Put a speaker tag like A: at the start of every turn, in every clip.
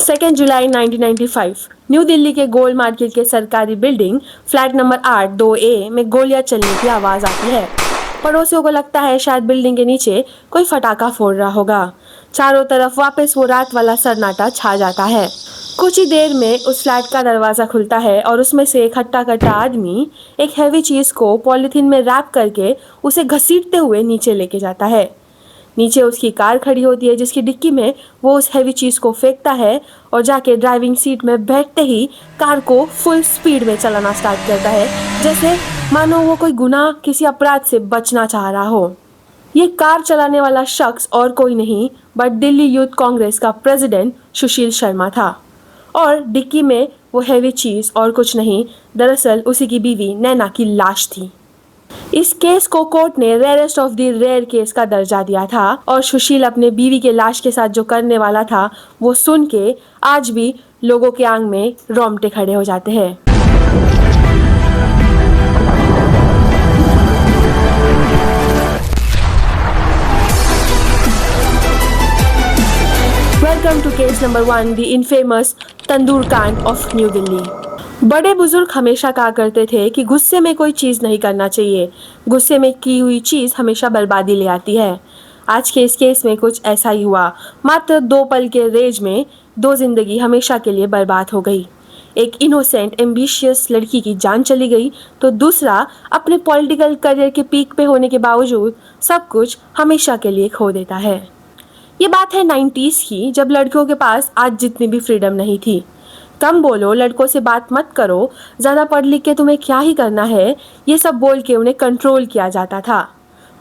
A: 2 जुलाई 1995 new Delhi के गोल market के सरकारी बिल्डिंग फ्लैट नंबर 8 2A में गोलियां चलने की आवाज़ आती है। पड़ोसियों को लगता है शायद बिल्डिंग के नीचे कोई फटाका फोड़ रहा होगा। चारों तरफ वापस वो रात वाला सन्नाटा छा जाता है। कुछ ही देर में उस फ्लैट का दरवाज़ा खुलता है और उसमें से एक हट्टा कट्टा आदमी एक हैवी चीज़ को पॉलिथीन में रैप करके उसे घसीटते हुए नीचे लेके जाता है। नीचे उसकी कार खड़ी होती है जिसकी डिक्की में वो उस हैवी चीज़ को फेंकता है और जाके ड्राइविंग सीट में बैठते ही कार को फुल स्पीड में चलाना स्टार्ट करता है, जैसे मानो वो कोई गुनाह किसी अपराध से बचना चाह रहा हो। ये कार चलाने वाला शख्स और कोई नहीं बट दिल्ली यूथ कांग्रेस का प्रेसिडेंट सुशील शर्मा था और डिक्की में वो हैवी चीज़ और कुछ नहीं, दरअसल उसी की बीवी नैना की लाश थी। इस केस को कोर्ट ने rarest of the rare case का दर्जा दिया था और सुशील अपने बीवी के लाश के साथ जो करने वाला था वो सुन के आज भी लोगों के आंग में रोंगटे खड़े हो जाते हैं। Welcome to case number 1, the infamous tandoor कांड ऑफ न्यू दिल्ली। बड़े बुजुर्ग हमेशा कहा करते थे कि गुस्से में कोई चीज़ नहीं करना चाहिए, गुस्से में की हुई चीज़ हमेशा बर्बादी ले आती है। आज के इस केस में कुछ ऐसा ही हुआ। मात्र 2 पल के रेज में 2 जिंदगी हमेशा के लिए बर्बाद हो गई। एक इनोसेंट एम्बिशियस लड़की की जान चली गई तो दूसरा अपने पॉलिटिकल करियर के पीक पे होने के बावजूद सब कुछ हमेशा के लिए खो देता है। ये बात है 90s की, जब लड़कियों के पास आज जितनी भी फ्रीडम नहीं थी। कम बोलो, लड़कों से बात मत करो, ज़्यादा पढ़ लिख के तुम्हें क्या ही करना है, ये सब बोल के उन्हें कंट्रोल किया जाता था।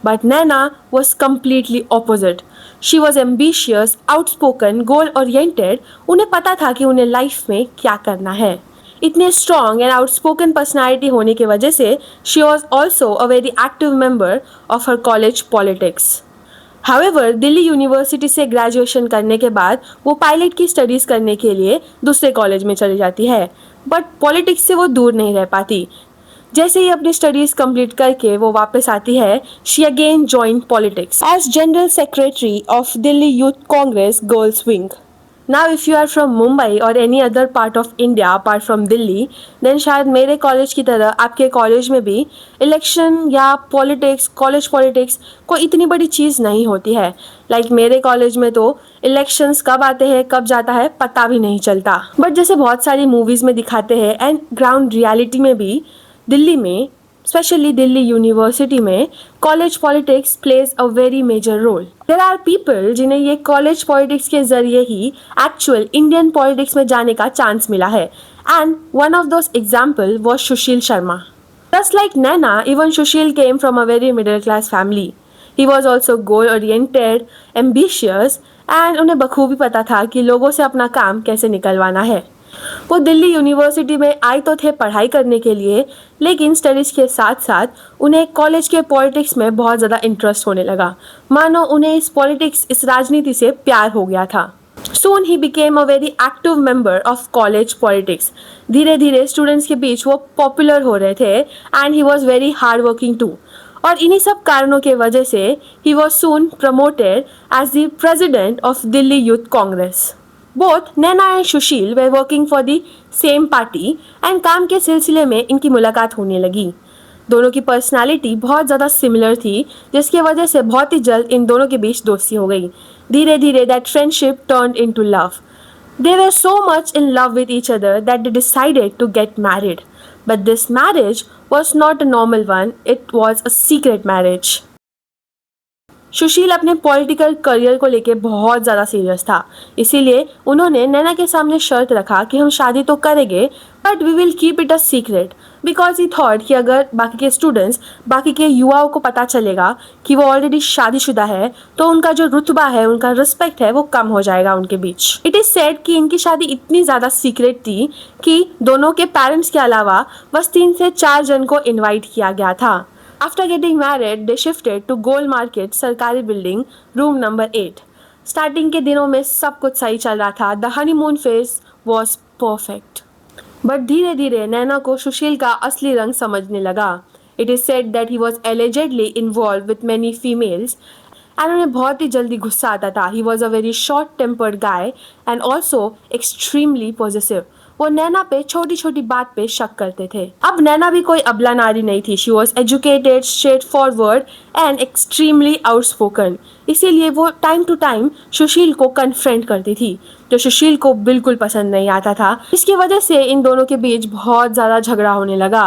A: But Naina was completely opposite. She was ambitious, outspoken, goal oriented. उन्हें पता था कि उन्हें लाइफ में क्या करना है। इतने स्ट्रॉन्ग एंड आउटस्पोकन पर्सनैलिटी होने की वजह से she was also a very active member of her college politics. However, Delhi university से ग्रेजुएशन करने के बाद वो पायलट की स्टडीज़ करने के लिए दूसरे कॉलेज में चली जाती है, बट पॉलिटिक्स से वो दूर नहीं रह पाती। जैसे ही अपनी स्टडीज़ कंप्लीट करके वो वापस आती है, she again join politics as general secretary of Delhi youth Congress girls wing. Now if you are from Mumbai or any other part of India apart from Delhi, then शायद मेरे कॉलेज की तरह आपके कॉलेज में भी इलेक्शन या पॉलिटिक्स, कॉलेज पॉलिटिक्स कोई इतनी बड़ी चीज़ नहीं होती है। लाइक मेरे कॉलेज में तो इलेक्शंस कब आते हैं कब जाता है पता भी नहीं चलता। बट जैसे बहुत सारी मूवीज़ में दिखाते हैं एंड ग्राउंड रियलिटी में भी दिल्ली में, स्पेशली दिल्ली यूनिवर्सिटी में, college politics plays a very major role. There are people जिन्हें ये कॉलेज पॉलिटिक्स के जरिए ही एक्चुअल इंडियन पॉलिटिक्स में जाने का चांस मिला है and one of those example was Sushil Sharma. Just like Naina, even Sushil came from a very middle class family. He was also goal oriented, ambitious and उन्हें बखूबी पता था कि लोगों से अपना काम कैसे निकलवाना है। वो दिल्ली यूनिवर्सिटी में आए तो थे पढ़ाई करने के लिए, लेकिन स्टडीज़ के साथ साथ उन्हें कॉलेज के पॉलिटिक्स में बहुत ज़्यादा इंटरेस्ट होने लगा। मानो उन्हें इस पॉलिटिक्स, इस राजनीति से प्यार हो गया था। Soon he became a very active member of college politics. धीरे धीरे स्टूडेंट्स के बीच वो पॉपुलर हो रहे थे and he was very hard working too. और इन्हीं सब कारणों के वजह से ही was soon promoted as the president of Delhi youth Congress. Both Naina and Sushil were working for the same party and काम के सिलसिले में इनकी मुलाकात होने लगी। दोनों की पर्सनालिटी बहुत ज़्यादा सिमिलर थी, जिसकी वजह से बहुत ही जल्द इन दोनों के बीच दोस्ती हो गई। धीरे धीरे that friendship turned into love. They were so much in love with each other that they decided to get married, but this marriage was not a normal one, it was a secret marriage. Sushil अपने political career को लेके बहुत ज़्यादा serious था, इसीलिए उन्होंने नैना के सामने शर्त रखा कि हम शादी तो करेंगे but we will keep it a secret, because he thought कि अगर बाकी के स्टूडेंट्स, बाकी के युवाओं को पता चलेगा कि वो ऑलरेडी शादीशुदा है तो उनका जो रुतबा है, उनका रिस्पेक्ट है, वो कम हो जाएगा उनके बीच। इट इज़ सेड कि इनकी शादी इतनी ज़्यादा सीक्रेट थी कि दोनों के पेरेंट्स के अलावा बस 3 से 4 जन को इन्वाइट किया गया था। After getting married, they shifted to Gold Market सरकारी बिल्डिंग, रूम नंबर 8। स्टार्टिंग के दिनों में सब कुछ सही चल रहा था। The honeymoon phase was perfect. But धीरे धीरे नैना को सुशील का असली रंग समझने लगा। It is said that he was allegedly involved with many females and उन्हें बहुत ही जल्दी गुस्सा आता था. He was a very short tempered guy and also extremely positive. वो नैना पे छोटी छोटी बात पे शक करते थे. अब नैना भी कोई अबला नारी नहीं थी. She was educated, straight forward and extremely outspoken. इसीलिए वो टाइम टू टाइम सुशील को कन्फ्रंट करती थी, जो सुशील को बिल्कुल पसंद नहीं आता था. इसकी वजह से इन दोनों के बीच बहुत ज़्यादा झगड़ा होने लगा.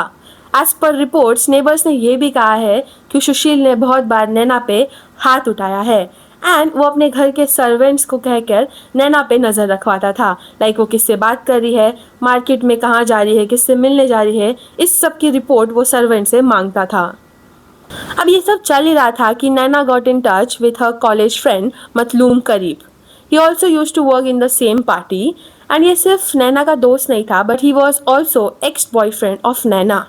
A: एज पर रिपोर्ट्स नेबर्स ने यह भी कहा है कि सुशील ने बहुत बार नैना पे हाथ उठाया है एंड वो अपने घर के सर्वेंट्स को कहकर नैना पे नज़र रखवाता था. लाइक वो किससे बात कर रही है, मार्केट में कहाँ जा रही है, किससे मिलने जा रही है, इस सब की रिपोर्ट वो सर्वेंट से मांगता था. अब ये सब चल ही रहा था कि Naina got in touch with her college friend मतलूम करीब. He also use to work in the same party and ये सिर्फ नैना का दोस्त नहीं था, but he was also ex boyfriend of Naina.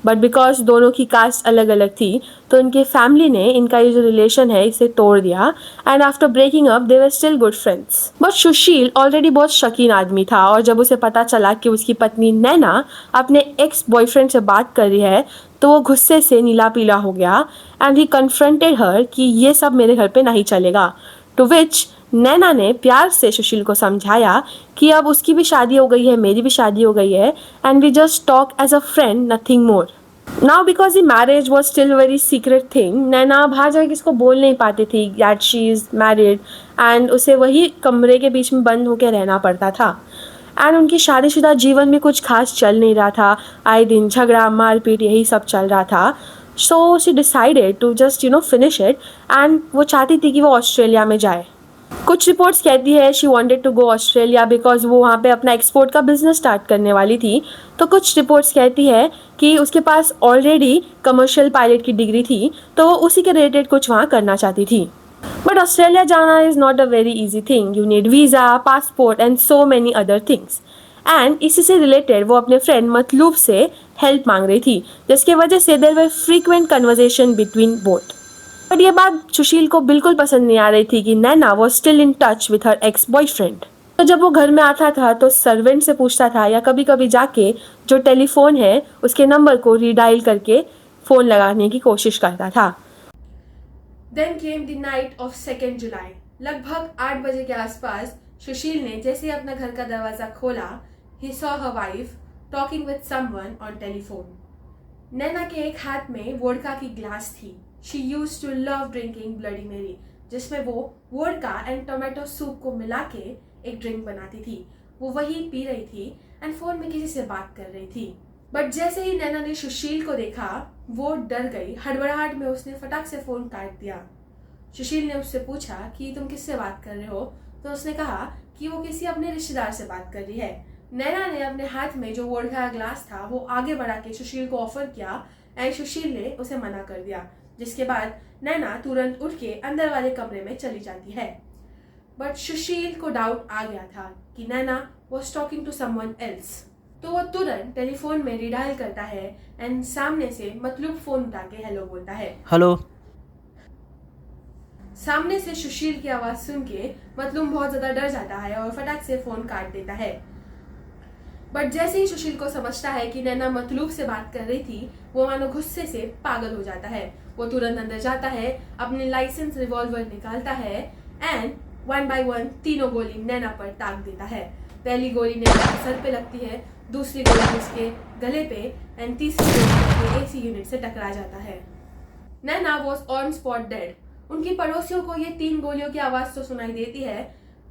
A: But because दोनों की कास्ट अलग अलग थी, तो इनके फैमिली ने इनका ये जो रिलेशन है इसे तोड़ दिया and after breaking up they were still good friends. But Sushil already बहुत शकीन आदमी था और जब उसे पता चला कि उसकी पत्नी नैना अपने एक्स बॉयफ्रेंड से बात कर रही है तो वो गुस्से से नीला पीला हो गया एंड ही कन्फ्रंटेड हर कि ये सब मेरे घर पे नहीं चलेगा. टू विच नैना ने प्यार से सुशील को समझाया कि अब उसकी भी शादी हो गई है, मेरी भी शादी हो गई है and we just talk as a friend, nothing more. Now because the marriage was still very secret thing, Naina बाहर जाकर किसको बोल नहीं पाती थी that she is married and उसे वही कमरे के बीच में बंद होकर रहना पड़ता था. एंड उनकी शादीशुदा जीवन में कुछ खास चल नहीं रहा था. आए दिन झगड़ा मारपीट यही सब चल रहा था. So she decided to just finish it and वो चाहती थी कि वो ऑस्ट्रेलिया में जाए. कुछ रिपोर्ट्स कहती है she wanted to go Australia because वो वहाँ पे अपना एक्सपोर्ट का बिजनेस स्टार्ट करने वाली थी. तो कुछ रिपोर्ट्स कहती है कि उसके पास ऑलरेडी कमर्शियल पायलट की डिग्री थी, तो वो उसी के रिलेटेड कुछ वहाँ करना चाहती थी. बट ऑस्ट्रेलिया जाना is not a very easy thing. You need visa, passport and so many other things. And इसी से रिलेटेड वो अपने फ्रेंड मतलूब से हेल्प मांग रही थी, जिसकी वजह से there were frequent conversation between both. But ये बात सुशील को बिल्कुल पसंद नहीं आ रही थी कि Naina was still in touch with her ex boyfriend. तो जब वो घर में आता था तो सर्वेंट से पूछता था या कभी कभी जाके जो टेलीफोन है उसके नंबर को रीडायल करके फ़ोन लगाने की कोशिश करता था. Then came the night of 2 July. लगभग 8 बजे के आसपास सुशील ने जैसे ही अपना घर का दरवाज़ा खोला, he saw her wife talking with someone on telephone. Naina के एक हाथ में वोडका की ग्लास थी. She use to love drinking Bloody Mary, जिसमें वो वोडका एंड टोमेटो सूप को मिला के एक ड्रिंक बनाती थी. वो वही पी रही थी एंड फोन में किसी से बात कर रही थी. बट जैसे ही नैना ने सुशील को देखा वो डर गई. हड़बड़ाहट में उसने फटाक से फोन काट दिया. सुशील ने उससे पूछा कि तुम किससे बात कर रहे हो, तो उसने कहा कि वो किसी अपने रिश्तेदार से बात कर रही है. नैना ने अपने हाथ में जो वोडका का ग्लास था वो आगे बढ़ा के सुशील को ऑफर किया एंड सुशील ने उसे मना कर दिया, जिसके बाद नैना तुरंत उठ के अंदर वाले कमरे में चली जाती है. बट सुशील को डाउट आ गया था कि Naina was talking to someone else. तो वो तुरंत टेलीफोन में रिडायल करता है एंड सामने से मतलूब फोन उठा के हेलो बोलता है.
B: हेलो.
A: सामने से सुशील की आवाज़ सुन के मतलूब बहुत ज़्यादा डर जाता है और फटाक से फ़ोन काट देता है. बट जैसे ही सुशील को समझता है कि नैना मतलूब से बात कर रही थी, वो मानो गुस्से से पागल हो जाता है. वो तुरंत अंदर जाता है, अपने लाइसेंस रिवॉल्वर निकालता है एंड 1 by 1 तीनों गोली नैना पर ताक देता है. पहली गोली नैना के सर पे लगती है, दूसरी गोली उसके गले पे एंड तीसरी गोली उसके एसी यूनिट से टकरा जाता है. नैना वॉज ऑन स्पॉट डेड. उनकी पड़ोसियों को ये 3 गोलियों की आवाज़ तो सुनाई देती है,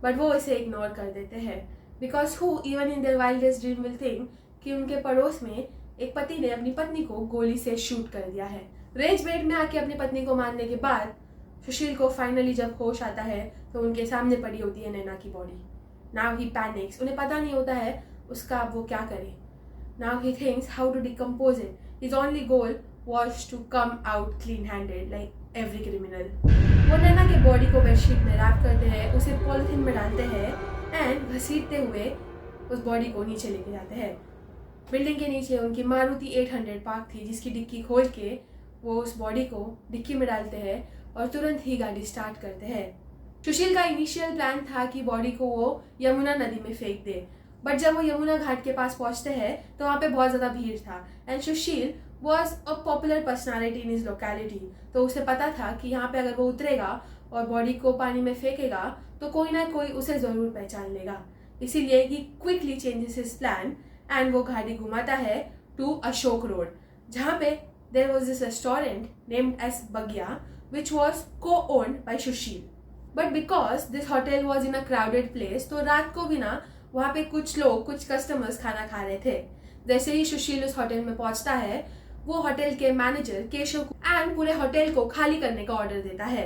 A: बट वो इसे इग्नोर कर देते हैं. Because who even in their wildest dream will think कि उनके पड़ोस में एक पति ने अपनी पत्नी को गोली से शूट कर दिया है. रेज बेड में आके अपनी पत्नी को मारने के बाद सुशील को फाइनली जब होश आता है तो उनके सामने पड़ी होती है नैना की बॉडी. Now he panics. उन्हें पता नहीं होता है उसका अब वो क्या करे. Now he thinks how to decompose it. His only goal was to come out clean handed like every criminal. वो नैना के बॉडी को बेडशीट में रैप करते हैं, उसे पॉलिथीन में डालते हैं एंड घसीटते हुए उस बॉडी को नीचे लेके जाते हैं. बिल्डिंग के नीचे उनकी मारुति 800 पार्क थी, जिसकी डिक्की खोल के वो उस बॉडी को डिक्की में डालते हैं और तुरंत ही गाड़ी स्टार्ट करते हैं. सुशील का इनिशियल प्लान था कि बॉडी को वो यमुना नदी में फेंक दे. बट जब वो यमुना घाट के पास पहुंचते हैं तो वहाँ पे बहुत ज़्यादा भीड़ था and Sushil was a popular personality in his locality. तो उसे पता था कि यहाँ पे अगर वो उतरेगा और बॉडी को पानी में फेंकेगा तो कोई ना कोई उसे जरूर पहचान लेगा। इसीलिए he quickly changes his plan and वो गाड़ी घुमाता है टू अशोक रोड, जहाँ पे there was this restaurant named as Bagiya which was co-owned by Sushil. But because this hotel was in a crowded place, तो रात को भी ना वहाँ पे कुछ कस्टमर्स खाना खा रहे थे। जैसे ही सुशील उस होटल में पहुंचता है, वो होटल के मैनेजर केशव को एंड पूरे होटल को खाली करने का ऑर्डर देता है।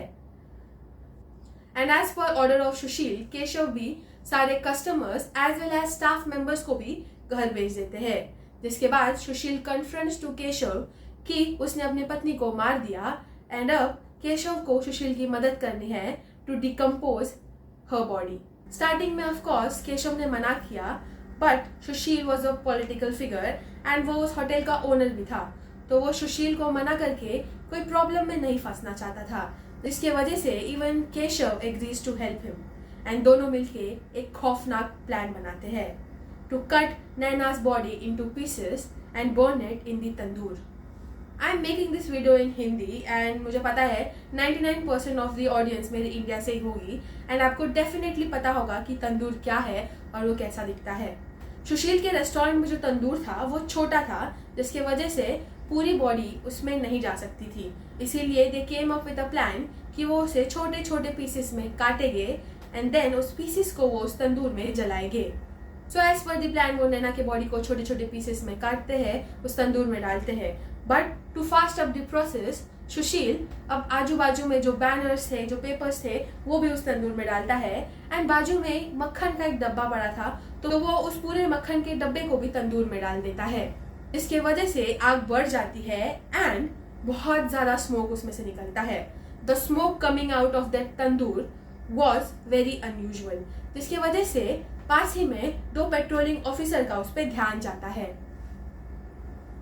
A: And as per order of Sushil, Keshav भी सारे customers as well as staff members को भी घर भेज देते हैं। जिसके बाद सुशील कन्फ्रंट्स टू केशव कि उसने अपनी पत्नी को मार दिया एंड अब केशव को सुशील की मदद करनी है to decompose her body. Starting में ऑफ कोर्स केशव ने मना किया, but Sushil was a political figure and वो उस होटल का ओनर भी था, तो वो सुशील को मना करके कोई प्रॉब्लम में नहीं फंसना चाहता था। जिसके वजह से even Keshav agrees to help him and दोनों मिलके एक खौफनाक प्लान बनाते हैं to cut Naina's body into pieces and burn it in the tandoor. I am making this video in Hindi and मुझे पता है 99% ऑफ द ऑडियंस मेरे इंडिया से ही होगी एंड आपको डेफिनेटली पता होगा कि तंदूर क्या है और वो कैसा दिखता है। सुशील के रेस्टोरेंट में जो तंदूर था वो छोटा था, जिसके वजह से पूरी बॉडी उसमें नहीं जा सकती थी। इसीलिए they came up with a plan कि वो उसे छोटे छोटे पीसेस में काटेंगे एंड देन उस पीसेस को वो उस तंदूर में जलाएंगे। So as per the plan वो नैना के बॉडी को छोटे छोटे पीसेस में काटते हैं, उस तंदूर में डालते हैं। But to fast up the process, Sushil अब आजू बाजू में जो बैनर्स थे, जो पेपर्स थे, वो भी उस तंदूर में डालता है एंड बाजू में मक्खन का एक डब्बा पड़ा था, तो वो उस पूरे मक्खन के डब्बे को भी तंदूर में डाल देता है। इसके वजह से आग बढ़ जाती है एंड बहुत ज्यादा स्मोक उसमें से निकलता है। The smoke coming out of that tandoor was very unusual, जिसकी वजह से पास ही में 2 पेट्रोलिंग ऑफिसर का उस पर ध्यान जाता है।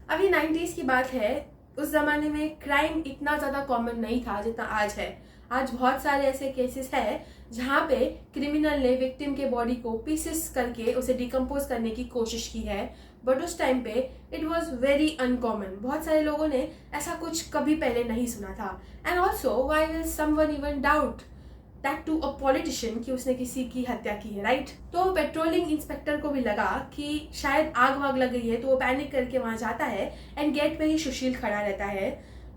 A: अभी 90s की बात है, उस जमाने में क्राइम इतना ज्यादा कॉमन नहीं था जितना आज है। आज बहुत सारे ऐसे केसेस हैं जहाँ पे क्रिमिनल ने विक्टिम के बॉडी को पीसेस करके उसे डिकम्पोज करने की कोशिश की है, बट उस टाइम पे इट वॉज वेरी अनकॉमन। बहुत सारे लोगों ने ऐसा कुछ कभी पहले नहीं सुना था। And also why will someone even doubt that to a politician कि उसने किसी की हत्या की है, राइट? तो पेट्रोलिंग इंस्पेक्टर को भी लगा कि शायद आग वाग लग गई है, तो वो पैनिक करके वहां जाता है एंड गेट पे ही सुशील खड़ा रहता है।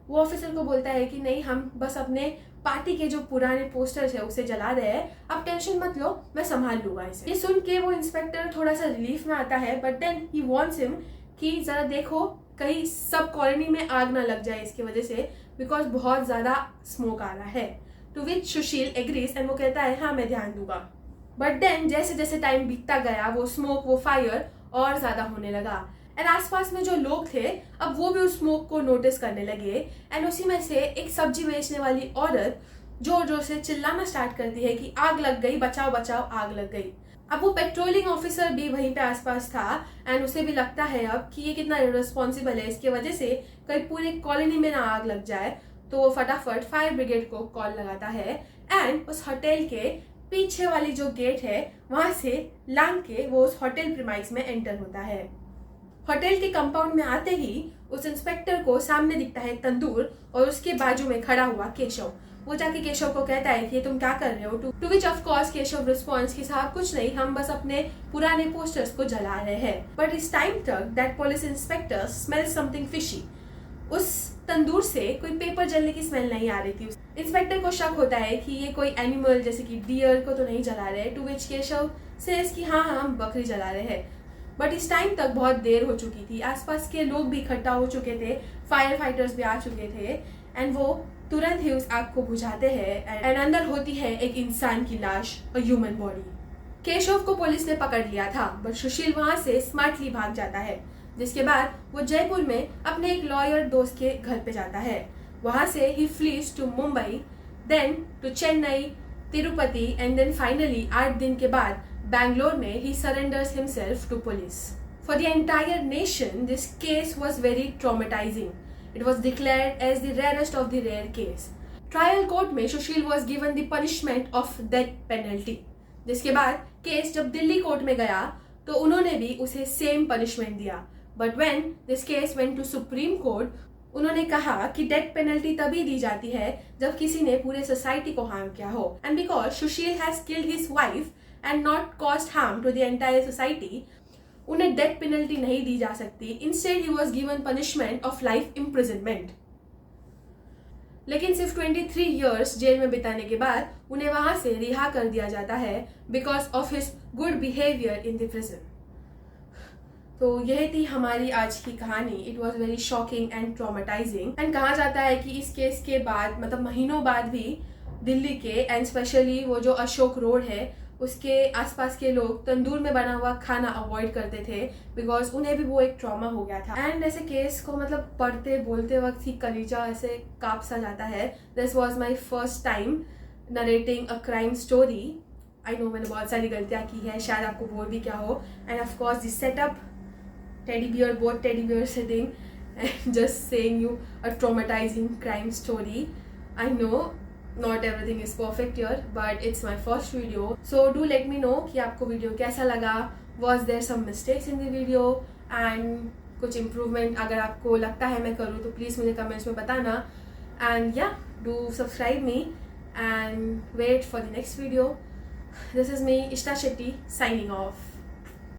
A: वो ऑफिसर को बोलता है कि नहीं, हम बस अपने पार्टी के जो पुराने पोस्टर्स है उसे जला रहे हैं, आप टेंशन मत लो, मैं संभाल लूंगा इसे। ये सुन के वो इंस्पेक्टर थोड़ा सा रिलीफ में आता है, but then he wants him कि जरा देखो कहीं सब कॉलोनी में आग ना लग जाए इसकी वजह से, बिकॉज बहुत ज्यादा स्मोक आ रहा है। To which Sushil agrees and वो कहता है हाँ मैं ध्यान दूंगा। बट देन जैसे जैसे टाइम बीतता गया, वो स्मोक, वो फायर और ज्यादा होने लगा एंड आसपास में जो लोग थे अब वो भी उस स्मोक को नोटिस करने लगे एंड उसी में से एक सब्जी बेचने वाली औरत जोर जोर से चिल्लाना स्टार्ट करती है कि आग लग गई, बचाओ बचाओ, आग लग गई। अब वो पेट्रोलिंग ऑफिसर भी वहीं पे आसपास था एंड उसे भी लगता है अब कि ये कितना इररिस्पॉन्सिबल है, इसकी वजह से कहीं पूरी कॉलोनी में ना आग लग जाए। तो वो फटाफट फायर ब्रिगेड को कॉल लगाता है एंड उस होटल के पीछे वाली जो गेट है वहां से लांग के वो उस होटल प्रीमाइस में एंटर होता है। होटल के कंपाउंड में आते ही उस इंस्पेक्टर को सामने दिखता है तंदूर और उसके बाजू में खड़ा हुआ केशव। वो जाके केशव को कहता है कि तुम क्या कर रहे हो? To which of course Keshav response कि साहब कुछ नहीं, हम बस अपने पुराने पोस्टर्स को जला रहे हैं। बट इस टाइम तक that police inspector smell something fishy. उस तंदूर से कोई पेपर जलने की स्मेल नहीं आ रही थी। इंस्पेक्टर को शक होता है कि ये कोई एनिमल जैसे कि डियर को तो नहीं जला रहे। टू विच केशव सेज कि हाँ हम बकरी जला रहे हैं। बट इस टाइम तक बहुत देर हो चुकी थी, आसपास के लोग भी इकट्ठा हो चुके थे, फायर फाइटर्स भी आ चुके थे एंड वो तुरंत ही उस आग को बुझाते हैं एंड अंदर होती है एक इंसान की लाश, अ ह्यूमन बॉडी। केशव को पुलिस ने पकड़ लिया था बट सुशील वहां से स्मार्टली भाग जाता है, जिसके बाद वो जयपुर में अपने एक लॉयर दोस्त के घर पे जाता है। वहां से ही flees to Mumbai, then to Chennai, Tirupati and then finally 8 दिन के बाद बैंगलोर में he surrenders himself to police. For the entire nation, this case was very traumatizing. It was declared as the rarest of the rare case. Trial court में सुशील was given the punishment of death penalty. जिसके बाद case जब Delhi court में गया तो उन्होंने भी उसे सेम पनिशमेंट दिया। But when this case went to Supreme Court, उन्होंने कहा कि डेथ पेनल्टी तभी दी जाती है जब किसी ने पूरे सोसाइटी को हार्म किया हो, and because Sushil has killed his wife and not caused harm to the entire society, उन्हें डेथ पेनल्टी नहीं दी जा सकती. Instead he was given punishment of life imprisonment. लेकिन सिर्फ 23 ईयर्स जेल में बिताने के बाद उन्हें वहां से रिहा कर दिया जाता है because of his good behaviour in the prison. तो यह थी हमारी आज की कहानी. It was very shocking and traumatising. And कहा जाता है कि इस केस के बाद मतलब महीनों बाद भी दिल्ली के एंड स्पेशली वो जो अशोक रोड है उसके आसपास के लोग तंदूर में बना हुआ खाना अवॉइड करते थे बिकॉज उन्हें भी वो एक ट्रॉमा हो गया था. एंड ऐसे केस को मतलब पढ़ते बोलते वक्त ही कलीजा ऐसे कांप सा जाता है. This was my first time narrating a crime story. I know मैंने बहुत सारी गलतियां की है, शायद आपको बोर भी क्या हो. And of course this setup teddy bear, both teddy bears sitting and just saying you a traumatizing crime story. I know not everything is perfect here, but it's my first video, so do let me know कि आपको video कैसा लगा. Was there some mistakes in the video and कुछ improvement अगर आपको लगता है मैं करूँ तो प्लीज़ मुझे कमेंट्स में बताना. And yeah, do subscribe me and wait for the next video. This is me, Ishta Shetty, signing off.